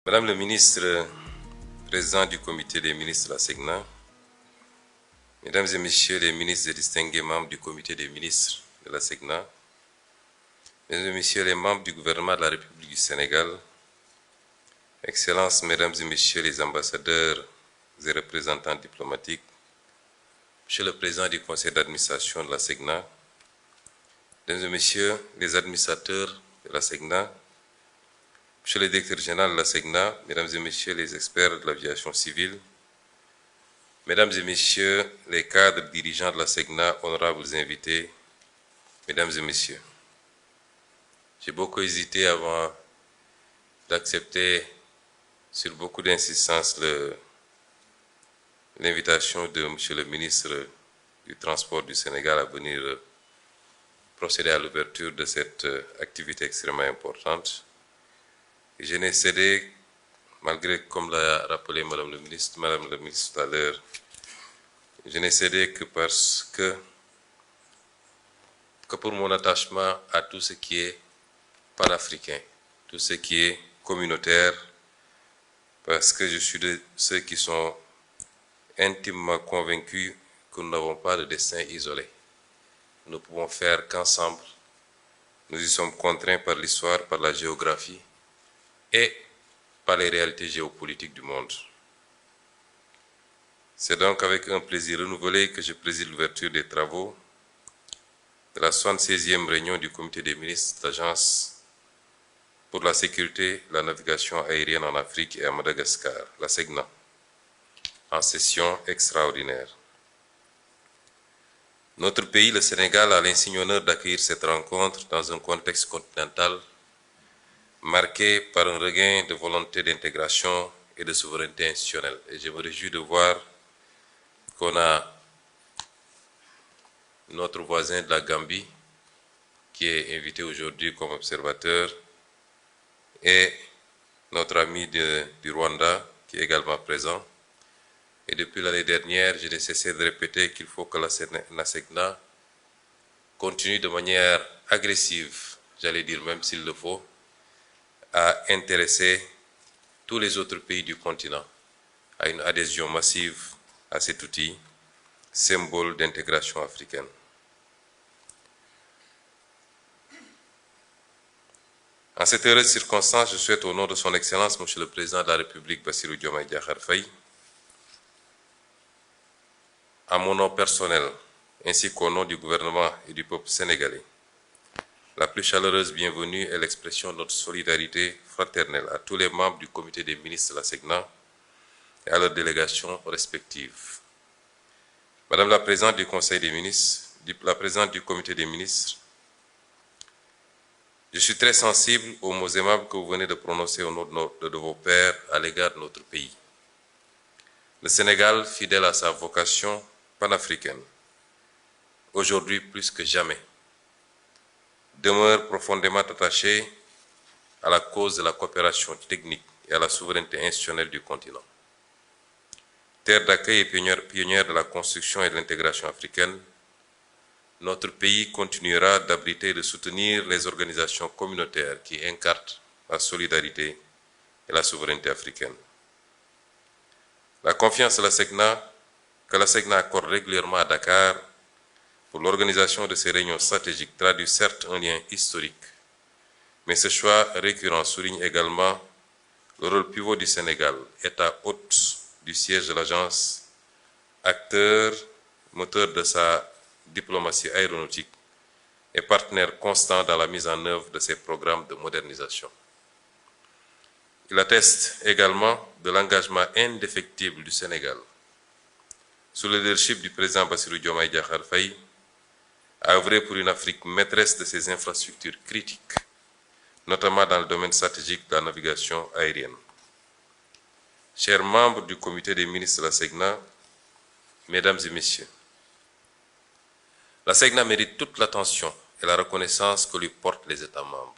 Madame le ministre, président du comité des ministres de la SECNA, Mesdames et Messieurs les ministres et distingués membres du comité des ministres de la SECNA, Mesdames et Messieurs les membres du gouvernement de la République du Sénégal, Excellences, Mesdames et Messieurs les ambassadeurs et représentants diplomatiques, Monsieur le Président du conseil d'administration de la SECNA, Mesdames et Messieurs les administrateurs de la SECNA, Monsieur le directeur général de la SECNA, Mesdames et Messieurs les experts de l'aviation civile, Mesdames et Messieurs les cadres dirigeants de la SECNA, honorables invités, Mesdames et Messieurs, j'ai beaucoup hésité avant d'accepter sur beaucoup d'insistance l'invitation de Monsieur le ministre du Transport du Sénégal à venir procéder à l'ouverture de cette activité extrêmement importante. Et je n'ai cédé, malgré, comme l'a rappelé Madame la ministre tout à l'heure, je n'ai cédé que parce que pour mon attachement à tout ce qui est panafricain, tout ce qui est communautaire, parce que je suis de ceux qui sont intimement convaincus que nous n'avons pas de destin isolé. Nous ne pouvons faire qu'ensemble. Nous y sommes contraints par l'histoire, par la géographie et par les réalités géopolitiques du monde. C'est donc avec un plaisir renouvelé que je préside l'ouverture des travaux de la 76e réunion du comité des ministres de l'Agence pour la sécurité et la navigation aérienne en Afrique et à Madagascar, la SECNA, en session extraordinaire. Notre pays, le Sénégal, a l'insigne honneur d'accueillir cette rencontre dans un contexte continental marqué par un regain de volonté d'intégration et de souveraineté institutionnelle. Et je me réjouis de voir qu'on a notre voisin de la Gambie qui est invité aujourd'hui comme observateur et notre ami du Rwanda qui est également présent. Et depuis l'année dernière, je n'ai cessé de répéter qu'il faut que la SECNA continue de manière agressive, j'allais dire même s'il le faut, à intéresser tous les autres pays du continent à une adhésion massive à cet outil, symbole d'intégration africaine. En cette heureuse circonstance, je souhaite au nom de son Excellence, Monsieur le Président de la République, Bassirou Diomaye Diakhar Faye, à mon nom personnel, ainsi qu'au nom du gouvernement et du peuple sénégalais, la plus chaleureuse bienvenue est l'expression de notre solidarité fraternelle à tous les membres du comité des ministres de la SECNA et à leurs délégations respectives. Madame la présidente du conseil des ministres, la présidente du comité des ministres, je suis très sensible aux mots aimables que vous venez de prononcer au nom de vos pairs à l'égard de notre pays. Le Sénégal, fidèle à sa vocation panafricaine, aujourd'hui plus que jamais, demeure profondément attaché à la cause de la coopération technique et à la souveraineté institutionnelle du continent. Terre d'accueil et pionnière de la construction et de l'intégration africaine, notre pays continuera d'abriter et de soutenir les organisations communautaires qui incarnent la solidarité et la souveraineté africaine. La confiance que la SECNA accorde régulièrement à Dakar pour l'organisation de ces réunions stratégiques traduit certes un lien historique, mais ce choix récurrent souligne également le rôle pivot du Sénégal, État hôte du siège de l'agence, acteur, moteur de sa diplomatie aéronautique et partenaire constant dans la mise en œuvre de ses programmes de modernisation. Il atteste également de l'engagement indéfectible du Sénégal, sous le leadership du président Bassirou Diomaye Diakhar Faye, à œuvrer pour une Afrique maîtresse de ses infrastructures critiques, notamment dans le domaine stratégique de la navigation aérienne. Chers membres du comité des ministres de la SECNA, Mesdames et Messieurs, la SECNA mérite toute l'attention et la reconnaissance que lui portent les États membres,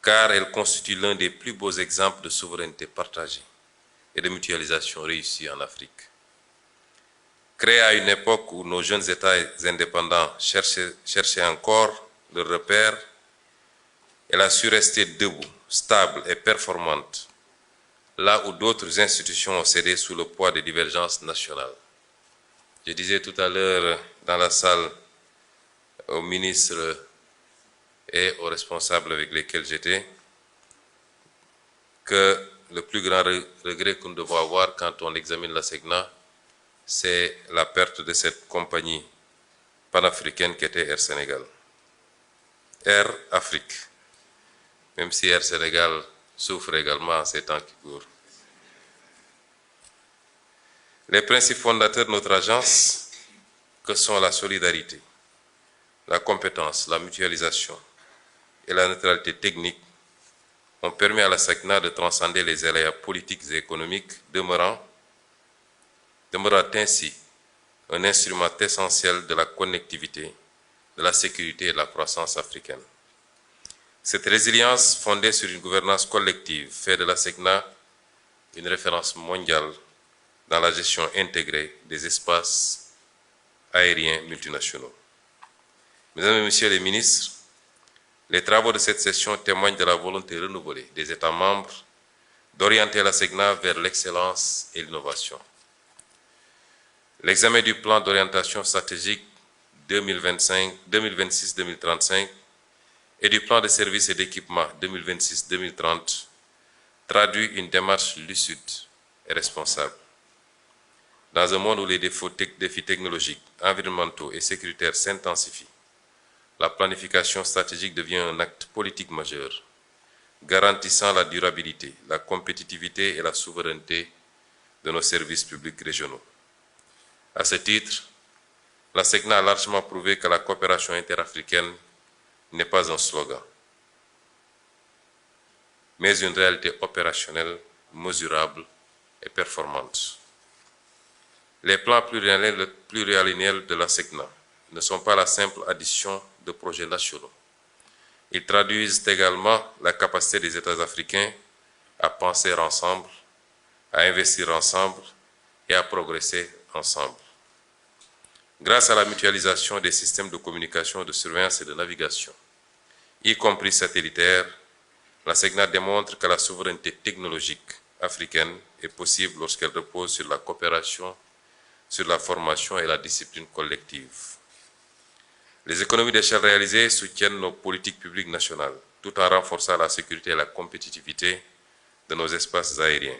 car elle constitue l'un des plus beaux exemples de souveraineté partagée et de mutualisation réussie en Afrique. Créée à une époque où nos jeunes États indépendants cherchaient encore leurs repères, elle a su rester debout stable et performante, là où d'autres institutions ont cédé sous le poids des divergences nationales. Je disais tout à l'heure dans la salle aux ministres et aux responsables avec lesquels j'étais que le plus grand regret que nous devons avoir quand on examine la SECNA, c'est la perte de cette compagnie panafricaine qui était Air Sénégal. Air Afrique, même si Air Sénégal souffre également en ces temps qui courent. Les principes fondateurs de notre agence, que sont la solidarité, la compétence, la mutualisation et la neutralité technique, ont permis à la SECNA de transcender les aléas politiques et économiques, demeurant ainsi un instrument essentiel de la connectivité, de la sécurité et de la croissance africaine. Cette résilience fondée sur une gouvernance collective fait de la SECNA une référence mondiale dans la gestion intégrée des espaces aériens multinationaux. Mesdames et Messieurs les ministres, les travaux de cette session témoignent de la volonté renouvelée des États membres d'orienter la SECNA vers l'excellence et l'innovation. L'examen du plan d'orientation stratégique 2026-2035 et du plan de services et d'équipement 2026-2030 traduit une démarche lucide et responsable. Dans un monde où les défis technologiques, environnementaux et sécuritaires s'intensifient, la planification stratégique devient un acte politique majeur, garantissant la durabilité, la compétitivité et la souveraineté de nos services publics régionaux. À ce titre, la SECNA a largement prouvé que la coopération interafricaine n'est pas un slogan, mais une réalité opérationnelle, mesurable et performante. Les plans pluriannuels de la SECNA ne sont pas la simple addition de projets nationaux. Ils traduisent également la capacité des États africains à penser ensemble, à investir ensemble et à progresser ensemble. Grâce à la mutualisation des systèmes de communication, de surveillance et de navigation, y compris satellitaire, la SECNA démontre que la souveraineté technologique africaine est possible lorsqu'elle repose sur la coopération, sur la formation et la discipline collective. Les économies d'échelle réalisées soutiennent nos politiques publiques nationales, tout en renforçant la sécurité et la compétitivité de nos espaces aériens.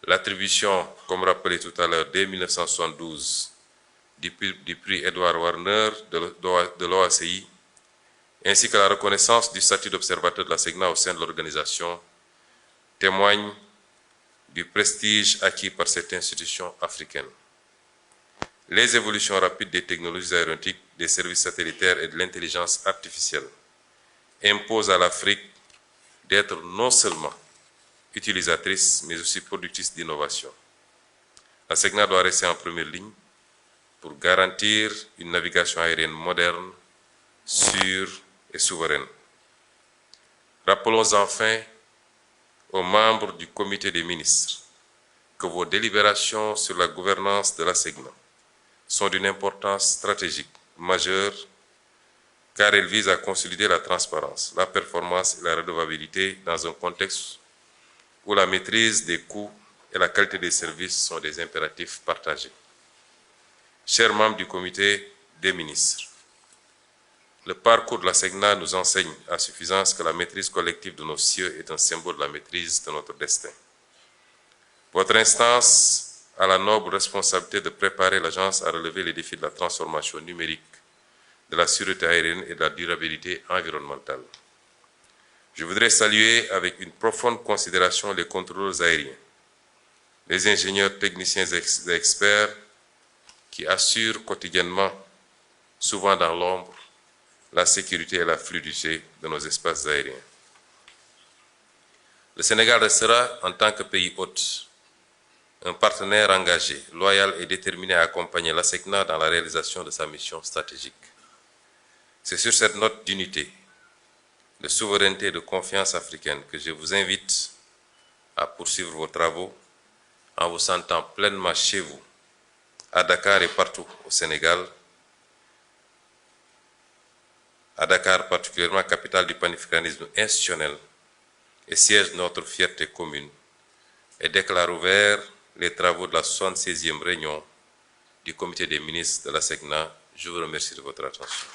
L'attribution, comme rappelé tout à l'heure, dès 1972, du prix Edward Warner de l'OACI, ainsi que la reconnaissance du statut d'observateur de la SECNA au sein de l'organisation, témoignent du prestige acquis par cette institution africaine. Les évolutions rapides des technologies aéronautiques, des services satellitaires et de l'intelligence artificielle imposent à l'Afrique d'être non seulement utilisatrice, mais aussi productrice d'innovation. La SECNA doit rester en première ligne pour garantir une navigation aérienne moderne, sûre et souveraine. Rappelons enfin aux membres du comité des ministres que vos délibérations sur la gouvernance de la SECNA sont d'une importance stratégique majeure car elles visent à consolider la transparence, la performance et la redevabilité dans un contexte où la maîtrise des coûts et la qualité des services sont des impératifs partagés. Chers membres du comité des ministres, le parcours de la SECNA nous enseigne à suffisance que la maîtrise collective de nos cieux est un symbole de la maîtrise de notre destin. Votre instance a la noble responsabilité de préparer l'agence à relever les défis de la transformation numérique, de la sûreté aérienne et de la durabilité environnementale. Je voudrais saluer avec une profonde considération les contrôleurs aériens, les ingénieurs techniciens et experts qui assurent quotidiennement, souvent dans l'ombre, la sécurité et la fluidité de nos espaces aériens. Le Sénégal restera, en tant que pays hôte, un partenaire engagé, loyal et déterminé à accompagner la SECNA dans la réalisation de sa mission stratégique. C'est sur cette note d'unité, de souveraineté et de confiance africaine que je vous invite à poursuivre vos travaux en vous sentant pleinement chez vous, à Dakar et partout au Sénégal, à Dakar particulièrement, capitale du panafricanisme institutionnel et siège de notre fierté commune, et déclare ouvert les travaux de la 76e réunion du comité des ministres de la SECNA. Je vous remercie de votre attention.